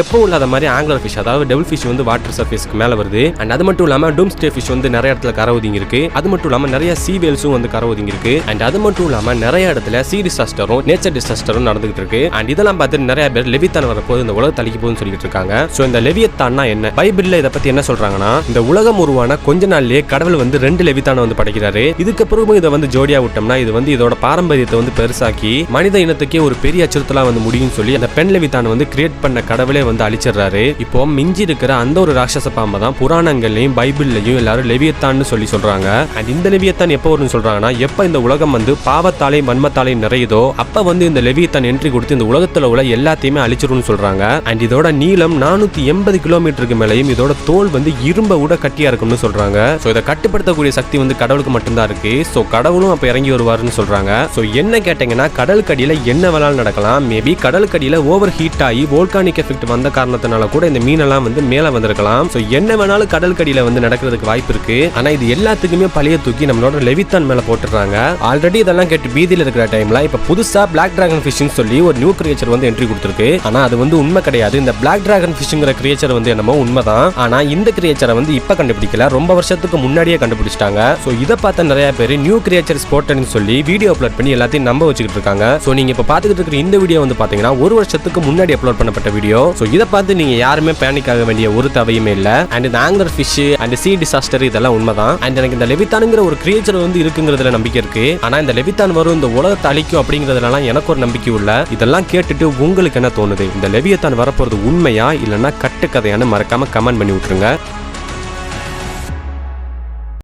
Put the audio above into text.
எப்போ இல்லாத மாதிரி ஆங்குலர் ஃபிஷ், அதாவது டெவில் ஃபிஷ் வந்து வாட்டர் சர்ஃபேஸ்க்கு மேல வருது. அண்ட் அது மட்டும் இல்லாம டூம்ஸ்டே ஃபிஷ் வந்து நிறைய இடத்துல கரை ஒதுங்கி இருக்கு. அது மட்டும் இல்லாம நிறைய சீ வேல்ஸும் வந்து கரை ஒதுங்கி இருக்கு. அண்ட் அது மட்டும் இல்லாம நிறைய இடத்துல சீ டிசாஸ்டரும் நேச்சர் டிசாஸ்டரும் நடந்துகிட்டு இருக்கு. அண்ட் இதெல்லாம் பார்த்து நிறைய பேர் லெவித்தான் வரப்போது இந்த உலகத்தை அழிக்க போகுதுன்னு சொல்லிட்டு இருக்காங்க. சோ இந்த லெவியத்தான்னா என்ன, பைபிள்ல இதை பத்தி என்ன சொல்றாங்கன்னா, இந்த உலகம் உருவான கொஞ்ச நாள்லயே கடவுள் வந்து 2 லெவித்தானை வந்து படைக்கிறாரு. இதுக்கு பிறகு இதை வந்து ஜோடியா விட்டோம்னா இது வந்து இதோட பாரம்பரியத்தை வந்து பெருசாக்கி மனித இனத்துக்கே ஒரு பெரிய அச்சுறுத்தலா வந்து முடியும்னு சொல்லி அந்த பெண் லெவித்தான் வந்து கிரியேட் பண்ண கடவுளே வந்து அழிச்சிடுறாரு. இப்போ மிஞ்சி இருக்கிற அந்த ஒரு ராட்சச பாம்பை தான் புராணங்கள்லயும் பைபிள்லயும் எல்லாரும் லெவியத்தான்னு சொல்லி சொல்றாங்க. அண்ட் இந்த லெவியத்தான் எப்போ வரும்னு சொல்றாங்கன்னா, எப்ப இந்த உலகம் வந்து பாவத்தாலே வன்மத்தாலே நிறையுதோ அப்ப வந்து இந்த லெவியத்தான் என்ட்ரி கொடுத்து இந்த உலகத்துல உள்ள எல்லாத்தையுமே அழிச்சிரும்னு சொல்றாங்க. அண்ட் இதோட நீளம் 480 கிலோமீட்டருக்கு மேலையும் இதோட தோல் வந்து இரும்ப கூட கட்டியா இருக்கும்னு சொல்றாங்க. சோ இதை கட்டுப்படுத்தக்கூடிய சக்தி வந்து கடவுளுக்கு மட்டும்தான் இருக்கு. சோ கடவுளும் அப்ப இறங்கி வருவாருன்னு சொல்றாங்க. சோ என்ன கேட்டீங்கன்னா, கடலுக்கடியில என்ன வேணாலும் நடக்கலாம். மேபி கடலுக்கடியில ஓவர் ஹீட் ஆகி வோல்கானிக் எஃபெக்ட் வந்த காரணத்தினால கூட இந்த மீனெல்லாம் வந்து மேல வந்திருக்கலாம். சோ என்ன வேணாலும் கடலுக்கடியில வந்து நடக்கிறதுக்கு வாய்ப்பு இருக்கு. ஆனா இது எல்லாத்துக்குமே பழைய தூக்கி நம்மளோட லெவித்தான் மேல போட்டுறாங்க. ஆல்ரெடி இதெல்லாம் கேட்டு பீதியில இருக்கிற டைம்ல இப்ப புதுசா பிளாக் டிராகன் ஃபிஷ்னு சொல்லி ஒரு நியூ கிரியேச்சர் வந்து என்ட்ரி கொடுத்திருக்கு. ஆனா அது வந்து உண்மை கிடையாது. இந்த பிளாக் டிராகன் ஃபிஷ்ங்கிற கிரியேச்சர் வந்து என்னமோ உண்மைதான். ஆனா இந்த கிரியேச்சரை வந்து இப்ப கண்டுபிடிக்கல, ரொம்ப வருஷத்துக்கு முன்னாடியே கண்டுபிடிச்சிட்டாங்க. சோ இதை பார்த்த நிறைய பேர் நியூ கிரியேச்சர் ஸ்போர்ட்னு சொல்லி வீடியோ அப்லோட் பண்ணி எல்லாத்தையும் நம்ப வச்சுக்கிட்டு இருக்காங்க. சோ நீங்க இப்ப பாத்துக்கிட்டு இருக்கிற இந்த வீடியோ வந்து பாத்தீங்கன்னா ஒரு வருஷத்துக்கு முன்னாடி அப்லோட் பண்ணப்பட்ட வீடியோ. சோ இதை பார்த்து நீங்க யாருமே பேனிக் ஆக வேண்டிய ஒரு தேவையுமே இல்ல. அண்ட் இந்த angler fish and sea disaster இதெல்லாம் உண்மைதான். அண்ட் எனக்கு இந்த லெவித்தான்ங்கிற ஒரு கிரியேச்சர் வந்து இருக்குங்கிறதுல நம்பிக்கை இருக்கு. ஆனா இந்த லெவித்தான் வரும் இந்த உலகத்தை அழிக்கும் அப்படிங்கிறதுலாம் எனக்கு ஒரு நம்பிக்கை இல்ல. இதெல்லாம் கேட்டுட்டு உங்களுக்கு என்ன தோணுது? இந்த லெவியத்தான் வரப்போறது உண்மையா இல்லைன்னா கட்டுக்கதையான்னு மறக்காம கமெண்ட் பண்ணி விட்டுருங்க.